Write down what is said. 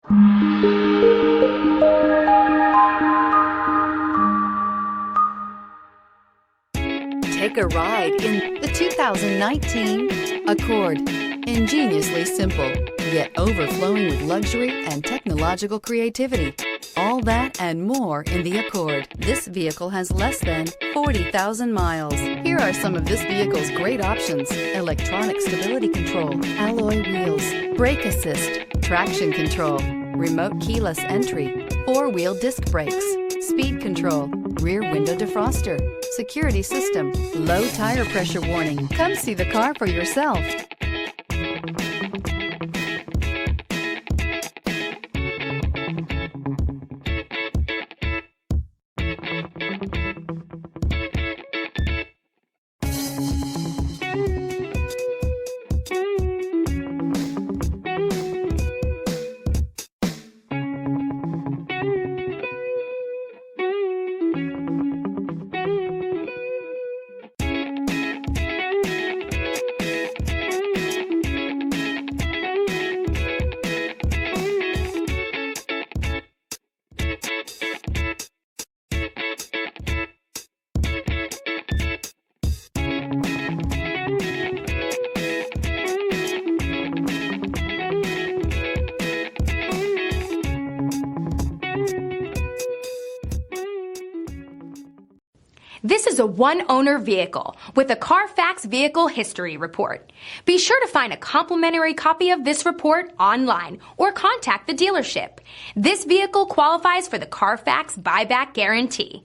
Take a ride in the 2019 Accord. Ingeniously simple, yet overflowing with luxury and technological creativity. All that and more in the Accord. This vehicle has less than 40,000 miles. Here are some of this vehicle's great options: electronic stability control, alloy wheels, brake assist, traction control, remote keyless entry, four-wheel disc brakes, speed control, rear window defroster, security system, low tire pressure warning. Come see the car for yourself. This is a one-owner vehicle with a Carfax Vehicle History Report. Be sure to find a complimentary copy of this report online or contact the dealership. This vehicle qualifies for the Carfax Buyback Guarantee.